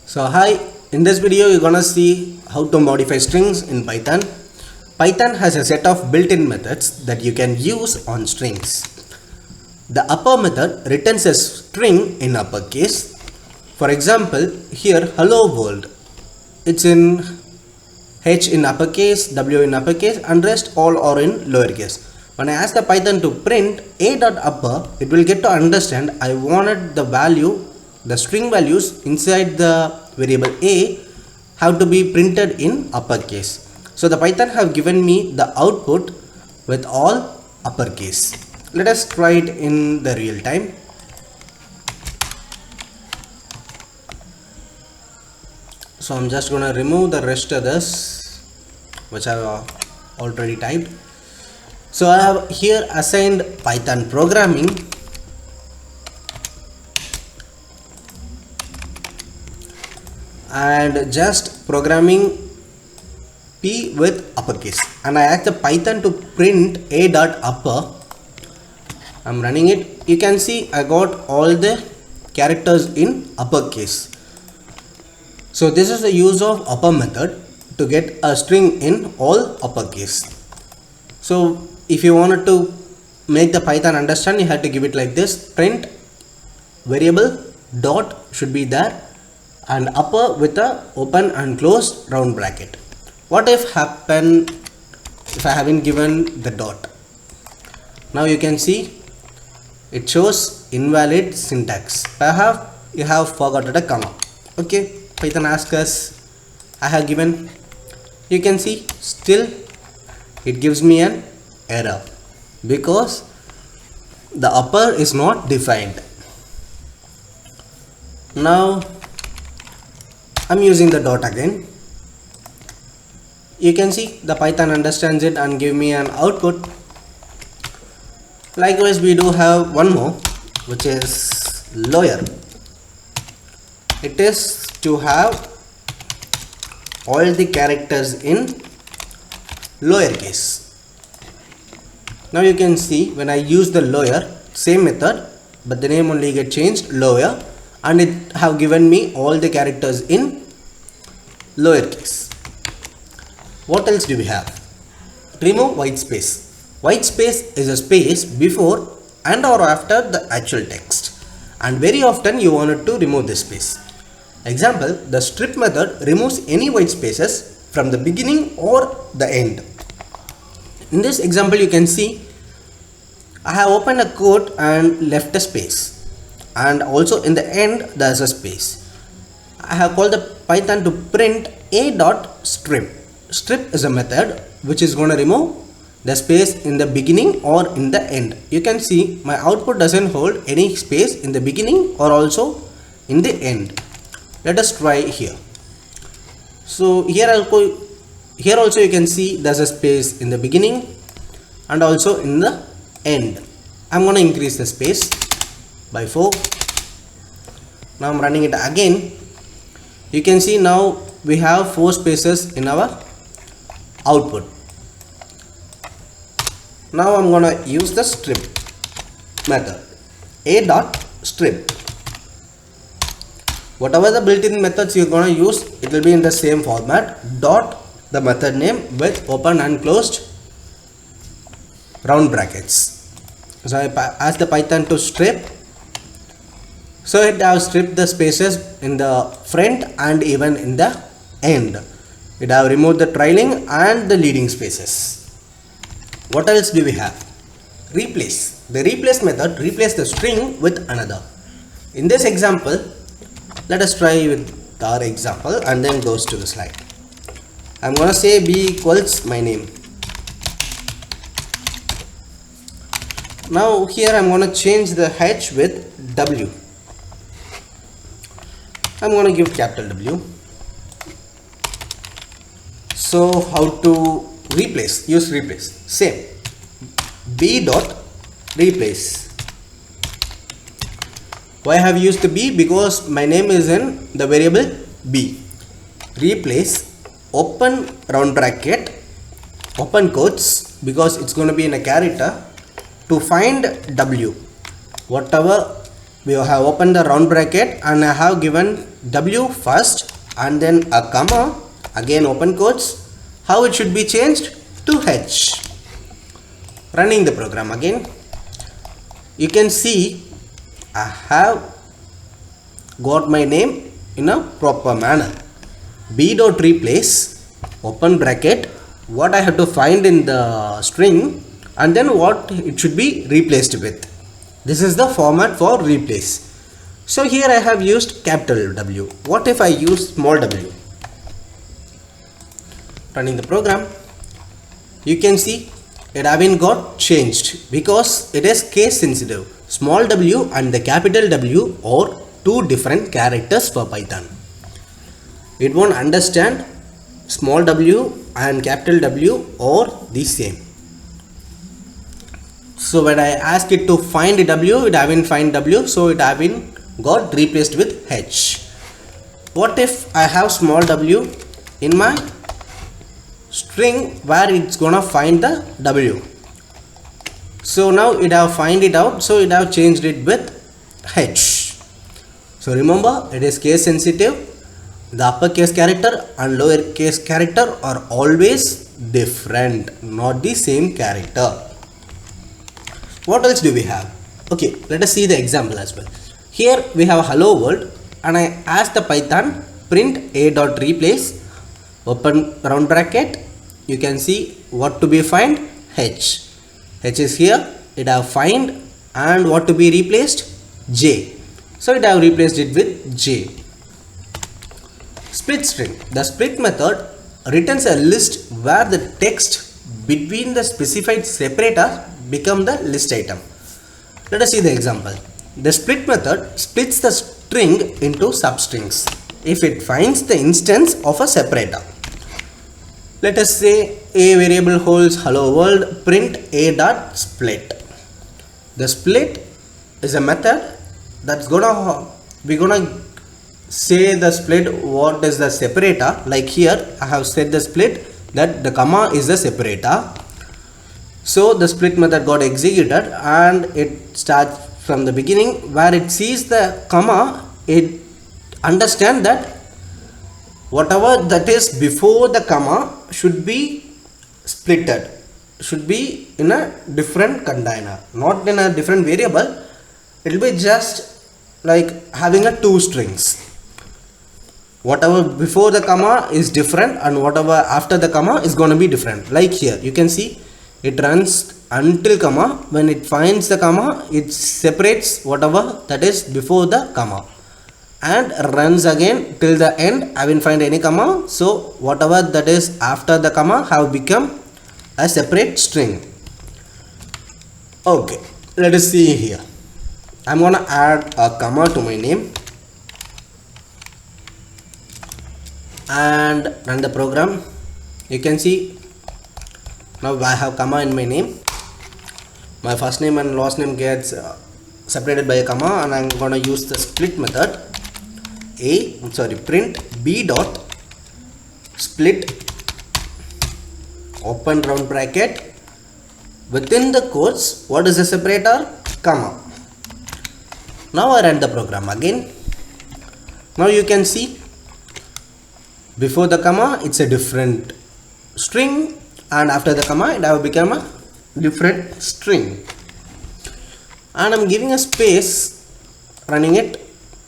So hi, in this video you're gonna see how to modify strings in Python. Python has a set of built-in methods that you can use on strings. The upper method returns a string in uppercase. For example, here hello world, it's in H in uppercase, W in uppercase, and rest all are in lowercase. When I ask the Python to print a.upper, it will get to understand I wanted the string values inside the variable a have to be printed in uppercase. So the Python have given me the output with all uppercase. Let us try it in the real time. So I'm just gonna remove the rest of this which I have already typed. So I have here assigned Python programming and just programming P with uppercase, and I ask the Python to print a.upper. I'm running it. You can see I got all the characters in uppercase. So this is the use of upper method to get a string in all uppercase. So if you wanted to make the Python understand, you had to give it like this: print variable dot should be there and upper with a open and closed round bracket. What if happen if I haven't given the dot? Now you can see it shows invalid syntax. Perhaps you have forgotten a comma. Okay, Python asks us, I have given. You can see still it gives me an error because the upper is not defined. Now I'm using the dot again. You can see the Python understands it and give me an output. Likewise, we do have one more, which is lower. It is to have all the characters in lowercase. Now you can see when I use the lower, same method, but the name only get changed, lower, and it have given me all the characters in lowercase. What else do we have? Remove white space. White space is a space before and or after the actual text, and very often you wanted to remove this space. Example, the strip method removes any white spaces from the beginning or the end. In this example you can see I have opened a quote and left a space, and also in the end there is a space. I have called the Python to print a.strip. Strip is a method which is going to remove the space in the beginning or in the end. You can see my output doesn't hold any space in the beginning or also in the end. Let us try here. So here also you can see there's a space in the beginning and also in the end. I'm going to increase the space by 4. Now I'm running it again. You can see now we have 4 spaces in our output. Now I'm going to use the strip method, a.strip. Whatever the built-in methods you're going to use, it will be in the same format. Dot the method name with open and closed round brackets. So I ask the Python to strip. So it have stripped the spaces in the front and even in the end. It have removed the trailing and the leading spaces. What else do we have? Replace. The replace method replace the string with another. In this example, let us try with our example and then goes to the slide. I'm gonna say b equals my name. Now here I'm gonna change the h with w. I'm gonna give capital W. So how to replace? Use replace. Same. B dot replace. Why I have used the b? Because my name is in the variable b. Replace open round bracket, open quotes, because it's going to be in a character, to find w. Whatever we have opened the round bracket and I have given W first and then a comma, again open quotes. How it should be changed? To H. Running the program again, you can see I have got my name in a proper manner. B dot replace, open bracket, what I have to find in the string and then what it should be replaced with. This is the format for replace. So here I have used capital W. What if I use small w? Running the program, you can see it haven't got changed because it is case sensitive. Small w and the capital W are two different characters for Python. It won't understand small w and capital W are the same. So when I ask it to find W, it haven't find W, so it haven't got replaced with H. What if I have small w in my string where it's gonna find the W? So now it have find it out, so it have changed it with H. So remember, it is case sensitive. The uppercase character and lowercase character are always different, not the same character. What else do we have? Okay, let us see the example as well. Here we have hello world and I ask the Python print a dot replace, open round bracket, you can see what to be find, H. H is here, it have find, and what to be replaced, J. So it have replaced it with J. Split string. The split method returns a list where the text between the specified separator become the list item. Let us see the example. The split method splits the string into substrings if it finds the instance of a separator. Let us say a variable holds hello world, print a dot split. The split is a method that's we're gonna say the split what is the separator. Like here I have said the split that the comma is the separator. So the split method got executed and it starts from the beginning where it sees the comma, it understands that whatever that is before the comma should be splitted, should be in a different container, not in a different variable. It will be just like having a two strings. Whatever before the comma is different and whatever after the comma is going to be different. Like here you can see it runs until comma. When it finds the comma, it separates whatever that is before the comma and runs again till the end. I will find any comma, so whatever that is after the comma have become a separate string. Okay, let us see here. I'm gonna add a comma to my name and run the program. You can see now I have comma in my name. My first name and last name gets separated by a comma, and I'm gonna use the split method. Print b dot split, open round bracket, within the quotes what is the separator, comma. Now I run the program again. Now you can see before the comma it's a different string and after the comma it have become a different string, and I'm giving a space, running it.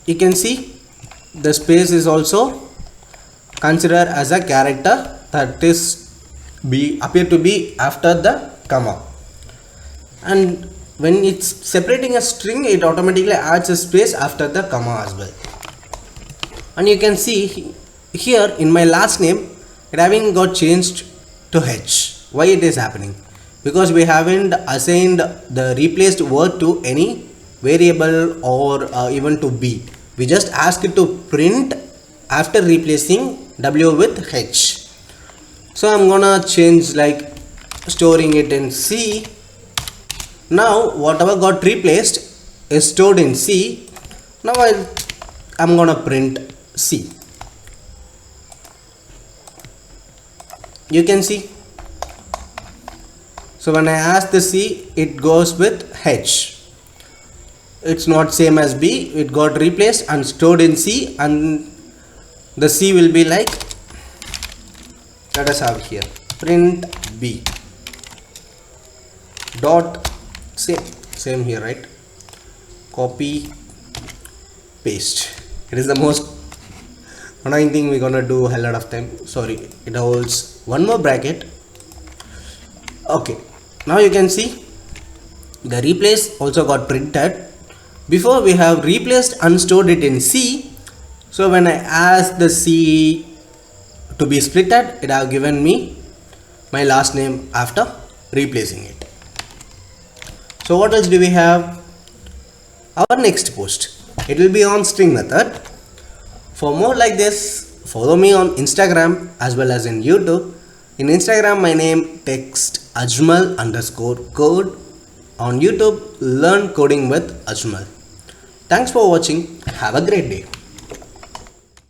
You can see the space is also considered as a character that is appear to be after the comma, and when it's separating a string it automatically adds a space after the comma as well. And you can see here in my last name it having got changed to H. Why it is happening? Because we haven't assigned the replaced word to any variable or even to B. We just ask it to print after replacing W with H. So I'm gonna change like storing it in C. Now whatever got replaced is stored in C. Now I'm gonna print C. You can see. So when I ask the C, it goes with H. it's not same as B, it got replaced and stored in C, and the C will be like, let us have here print B dot same here, right? Copy paste. It is the most annoying thing we're gonna do a hell lot of time. Sorry, it holds one more bracket. Okay, now you can see the replace also got printed. Before we have replaced and stored it in C, so when I ask the C to be splitted, it have given me my last name after replacing it. So what else do we have? Our next post, it will be on string method. For more like this, follow me on Instagram as well as in YouTube. In Instagram, my name text Ajmal_code. On YouTube, learn coding with Ajmal. Thanks for watching. Have a great day.